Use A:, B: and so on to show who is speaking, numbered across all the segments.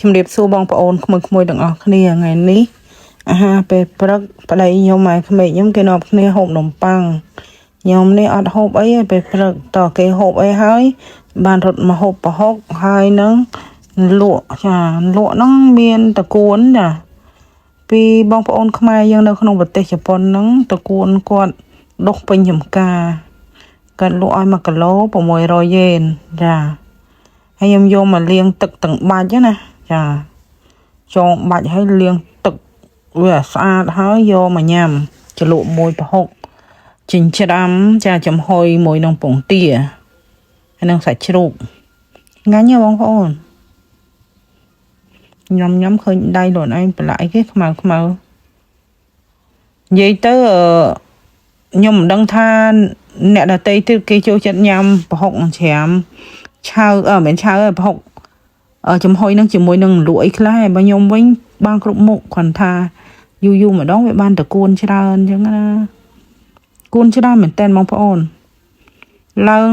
A: ជំរាបសួរបងប្អូនក្មួយៗទាំងអស់គ្នាថ្ងៃនេះអាហារពេលព្រឹកប្តីខ្ញុំមកក្មេកខ្ញុំគេនាំគ្នាហូបនំប៉័ងខ្ញុំនេះអត់ហូបអីទេពេលព្រឹកតគេហូបអីហើយបានរត់មកហូបប្រហុកហើយនឹងលក់ចាលក់ហ្នឹងមានតកួនចាពីបងប្អូនខ្មែរយើងនៅក្នុងប្រទេសជប៉ុនហ្នឹងតកួនគាត់ដុសពេញចំការគាត់លក់ឲ្យ1គីឡូ600យេនចាហើយខ្ញុំយកមកលាងទឹកទាំងបាច់ណាចាចងបាច់ឲ្យលាងទឹកវាស្អាតហើយយកមកញ៉ាំជ្រលក់មួយប្រហុកចិញ្ច្រាំចាចំហុយមួយនឹងពងទាហើយនឹងសាច់ជ្រូកងាញ់ហ៎បងប្អូនញ៉ាំឃើញដៃខ្លួនឯងប្រឡាក់អីគេខ្មៅនិយាយទៅខ្ញុំមិនដឹងថាអ្នកដទៃទៀតគេចូលចិត្តញ៉ាំប្រហុកច្រាមឆៅមិនមែនឆៅទេប្រហុកចំហុយនឹងជាមួយនឹងលក់អីខ្លះហើយបើខ្ញុំវិញបានគ្រប់មុខគ្រាន់ថាយូរម្ដងវាបានតកួនច្រើនអញ្ចឹងណាគួនច្រើនមែនតើបងប្អូនឡើង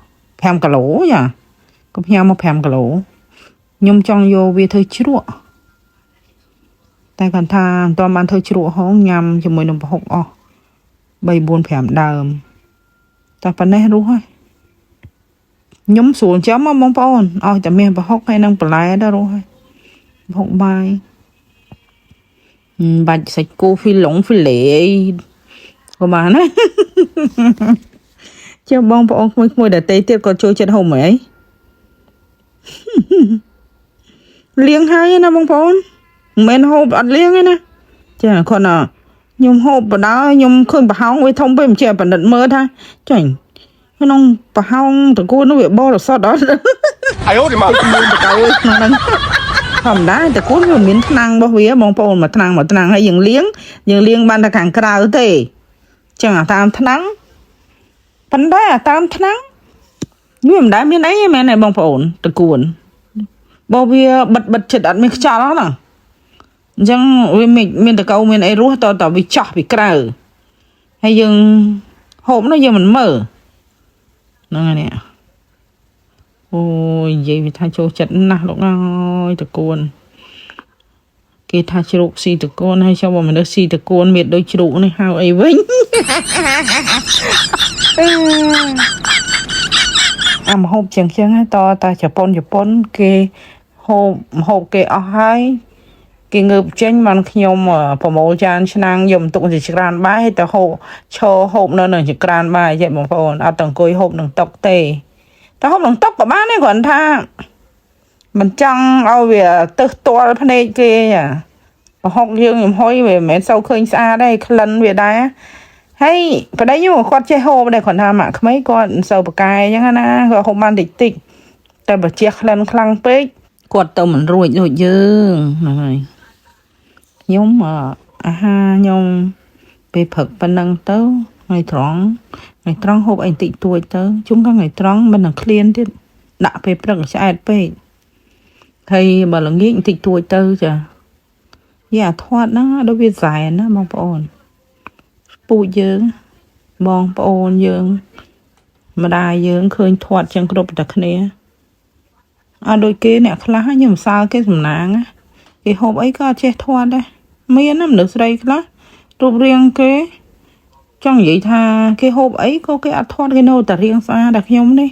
A: 5គីឡូចាក៏ផ្ញើមក5គីឡូខ្ញុំចង់យកវាធ្វើជ្រក់តែគាត់ថាមិនទាន់បានធ្វើជ្រក់ហងញ៉ាំជាមួយនឹងប្រហុកអស់3 4 5ដើមតែប៉ុណ្ណេះរស់ហើយខ្ញុំស្រួលចាំមកបងប្អូនឲ្យតែមានប្រហុកហើយនឹងបន្លែដែររស់ហើយប្រហុកបាយបាច់សាច់គោហ្វីឡុងហ្វីឡេក៏បានណាចុះបងប្អូនក្មួយៗដទៃទៀតក៏ចូលចិត្តហូបហ្មងលៀងហើយណាបងប្អូនមិនមែនហូបអត់លៀងទេណាចាគាត់ណាខ្ញុំហូបបដៅខ្ញុំឃើញប្រហោងវាធំពេកមិនចេះបណ្ឌិតមើលថាចាញ់ក្នុងប្រហោងតកួននោះវាបរសតអត់អាយអូទីមកមានបដៅក្នុងហ្នឹងធម្មតាតកួនវាមានថ្នាំងរបស់វាបងប្អូនមកថ្នាំងហើយយើងលាងបានតែខាងក្រៅទេចឹងតាមថ្នាំងប៉ុន្តែតាមថ្នាំងវាមិនដែលមានអីទេមែនទេបងប្អូនតកួនបើវាបិទចិត្តអត់មានខ្យល់ហ្នឹងអញ្ចឹងវាមានតកៅមានអីរស់តើវាចោះពីក្រៅហើយយើងហូបនោះយើងមិនមើលហ្នឹងហើយនេះអូយនិយាយវាថាចូលចិត្តណាស់លោកអើយតកួនគេថាជ្រូកស៊ីតកួនហើយចុះបើមនុស្សស៊ីតកួនមានដូចជ្រូកនេះហៅអីវិញមហូបចឹងហ្នឹងតតែជប៉ុនគេហូបគេអស់ហើយគេងើបចេញបានខ្ញុំប្រមូលចានឆ្នាំងយកទុកជាច្រានបាយទៅឈរហូបនៅនឹងច្រានបាយចេះបងប្អូនអត់ទៅអង្គុយហូបនឹងតុកទេតែហូបនឹងតុកក៏បានដែរគ្រាន់ថាមិនចង់ឲ្យវាទៅផ្ទាល់ភ្នែកគេប្រហុកយើងខ្ញុំហុយវាមិនមែនសូវឃើញស្អាតទេក្លិនវាដែរហើយប្តីខ្ញុំគាត់ចេះហូបដែរគាត់ថាម៉ាក់ក្មេងគាត់មិនសូវប្រកែអញ្ចឹងណាគាត់ហូបបានតិចតែបើជះក្លិនខ្លាំងពេកគាត់ទៅមិនរួចដូចយើងហ្នឹងហើយខ្ញុំអាហារខ្ញុំពេលព្រឹកប៉ុណ្ណឹងទៅថ្ងៃត្រង់ហូបអីតិចតួចទៅជុំថ្ងៃត្រង់មិននឹងឃ្លានទៀតដាក់ពេលព្រឹកឆ្អែតពេកហើយបើល្ងាចតិចតួចទៅចាយ៉ាធាត់ហ្នឹងដូចវាសែនណាបងប្អូនពូជយើងបងប្អូនយើងម្ដាយយើងឃើញធាត់ចឹងគ្រប់តែគ្នាអត់ដូចគេអ្នកខ្លះខ្ញុំសើគេសំណាងគេហូបអីក៏ចេះធាត់ដែរមានណាមនុស្សស្រីខ្លះរូបរាងគេចង់និយាយថាគេហូបអីក៏គេអត់ធាត់គេនៅតែរាងស្អាតតែខ្ញុំនេះ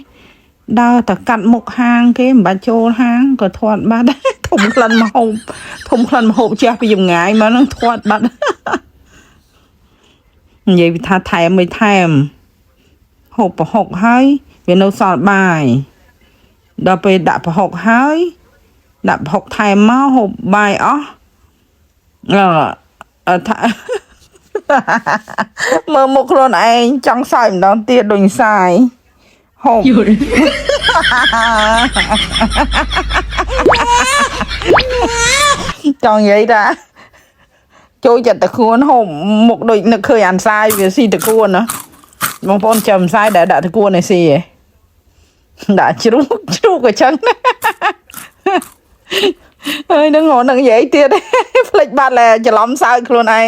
A: ដើរតែកាត់មុខហាងគេមិនបាច់ចូលហាងក៏ធាត់បាត់ដែរធំក្លិនមកហូបជះពីចម្ងាយមកនឹងធាត់បាត់និយាយថាថែមហូបប្រហុកហើយវានៅសល់បាយដល់ពេលដាក់ប្រហុកហើយដាក់ប្រហុកថែមមកហូបបាយអស់ថាមើលមុខខ្លួនឯងចង់សើចម្ដងទៀតដូចសាយហូបចង់និយាយថាចូលចិត្តតកួនហូបមុខដូចនឹកឃើញអានសាយវាស៊ីតកួនណាបងប្អូនចាំសាយដែលដាក់តកួនឲ្យស៊ីហ៎ដាក់ជ្រូកក៏ចឹងហើយនឹងនិយាយទៀតភ្លេចបាត់ឡើយច្រឡំសើចខ្លួនឯង